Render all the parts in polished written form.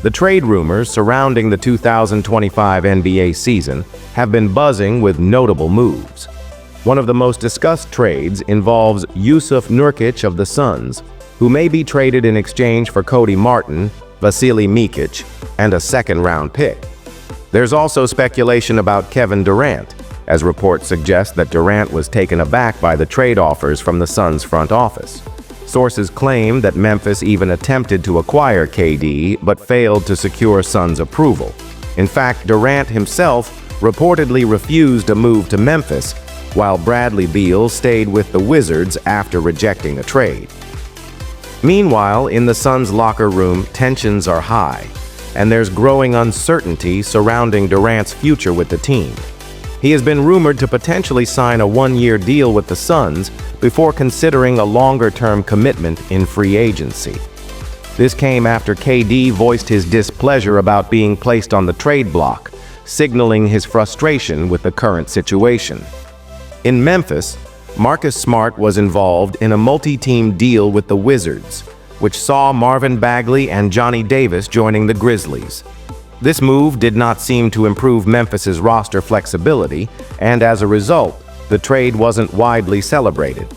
The trade rumors surrounding the 2025 NBA season have been buzzing with notable moves. One of the most discussed trades involves Jusuf Nurkic of the Suns, who may be traded in exchange for Cody Martin, Vasilij Micić, and a second-round pick. There's also speculation about Kevin Durant, as reports suggest that Durant was taken aback by the trade offers from the Suns' front office. Sources claim that Memphis even attempted to acquire KD but failed to secure Suns' approval. In fact, Durant himself reportedly refused a move to Memphis, while Bradley Beal stayed with the Wizards after rejecting a trade. Meanwhile, in the Suns' locker room, tensions are high, and there's growing uncertainty surrounding Durant's future with the team. He has been rumored to potentially sign a one-year deal with the Suns before considering a longer-term commitment in free agency. This came after KD voiced his displeasure about being placed on the trade block, signaling his frustration with the current situation. In Memphis, Marcus Smart was involved in a multi-team deal with the Wizards, which saw Marvin Bagley and Johnny Davis joining the Grizzlies. This move did not seem to improve Memphis's roster flexibility, and as a result, the trade wasn't widely celebrated.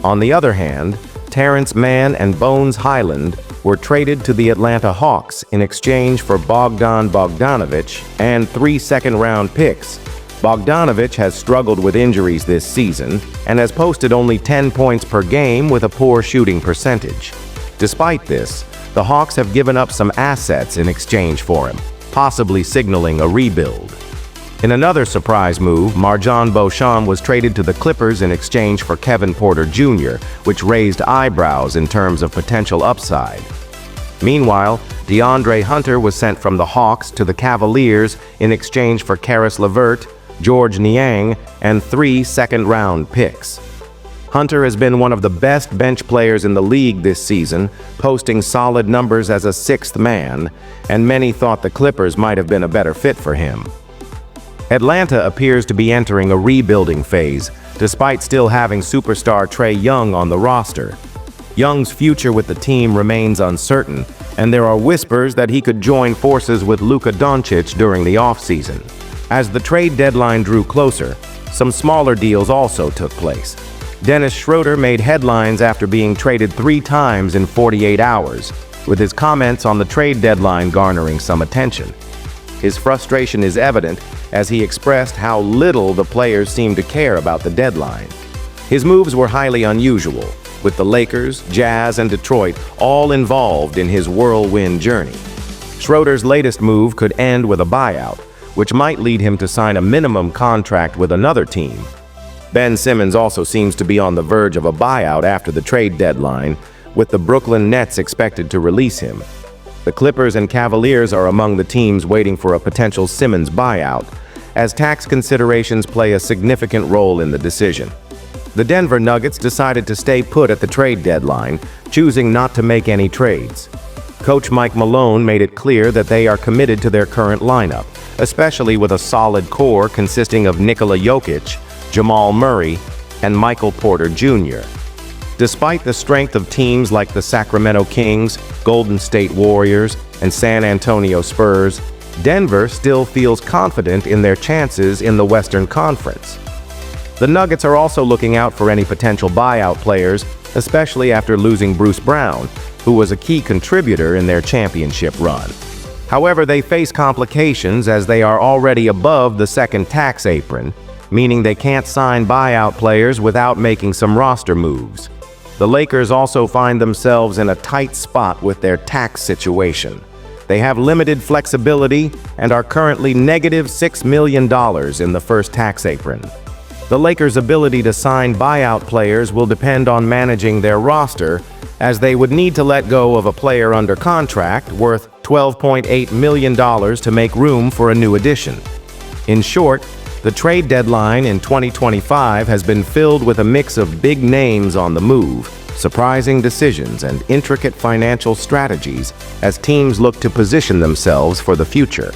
On the other hand, Terrence Mann and Bones Hyland were traded to the Atlanta Hawks in exchange for Bogdan Bogdanović and 3 second-round picks. Bogdanović has struggled with injuries this season and has posted only 10 points per game with a poor shooting percentage. Despite this, the Hawks have given up some assets in exchange for him, possibly signaling a rebuild. In another surprise move, MarJon Beauchamp was traded to the Clippers in exchange for Kevin Porter Jr., which raised eyebrows in terms of potential upside. Meanwhile, DeAndre Hunter was sent from the Hawks to the Cavaliers in exchange for Caris LeVert, Georges Niang, and 3 second-round picks. Hunter has been one of the best bench players in the league this season, posting solid numbers as a sixth man, and many thought the Clippers might have been a better fit for him. Atlanta appears to be entering a rebuilding phase, despite still having superstar Trae Young on the roster. Young's future with the team remains uncertain, and there are whispers that he could join forces with Luka Doncic during the offseason. As the trade deadline drew closer, some smaller deals also took place. Dennis Schroder made headlines after being traded 3 times in 48 hours, with his comments on the trade deadline garnering some attention. His frustration is evident as he expressed how little the players seemed to care about the deadline. His moves were highly unusual, with the Lakers, Jazz, and Detroit all involved in his whirlwind journey. Schroder's latest move could end with a buyout, which might lead him to sign a minimum contract with another team. Ben Simmons also seems to be on the verge of a buyout after the trade deadline, with the Brooklyn Nets expected to release him. The Clippers and Cavaliers are among the teams waiting for a potential Simmons buyout, as tax considerations play a significant role in the decision. The Denver Nuggets decided to stay put at the trade deadline, choosing not to make any trades. Coach Mike Malone made it clear that they are committed to their current lineup, especially with a solid core consisting of Nikola Jokic, Jamal Murray, and Michael Porter Jr. Despite the strength of teams like the Sacramento Kings, Golden State Warriors, and San Antonio Spurs, Denver still feels confident in their chances in the Western Conference. The Nuggets are also looking out for any potential buyout players, especially after losing Bruce Brown, who was a key contributor in their championship run. However, they face complications as they are already above the second tax apron, meaning they can't sign buyout players without making some roster moves. The Lakers also find themselves in a tight spot with their tax situation. They have limited flexibility and are currently negative $6 million in the first tax apron. The Lakers' ability to sign buyout players will depend on managing their roster, as they would need to let go of a player under contract worth $12.8 million to make room for a new addition. In short, the trade deadline in 2025 has been filled with a mix of big names on the move, surprising decisions, and intricate financial strategies as teams look to position themselves for the future.